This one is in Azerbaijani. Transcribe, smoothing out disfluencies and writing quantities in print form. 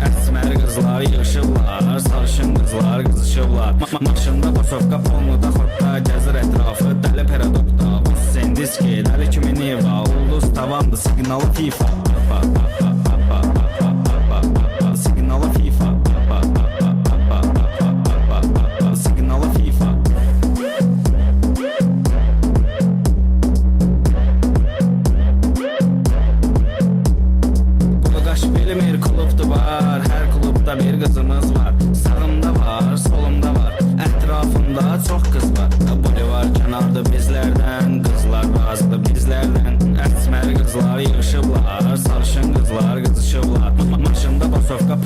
Əsmər qızlar yığışıblar, sarışın qızlar qızışıblar. Maşında pasovka, polnuda xotda, gəzir ətrafı dəli peradokda. Sen diski, dəli kimi Niva, ulduz tavandı, signalı FIFA. Signalı FIFA. Signalı FIFA. Bilmir klubdu var, her klubda bir kızımız var. Sağımda var, solumda var, etrafımda çok kız var. Boli var kenarda bizlerden, kızlar razı bizlerden. Əsmər kızlar yığışıblar, sarışın kızlar qızışıblar. Maşında basovka,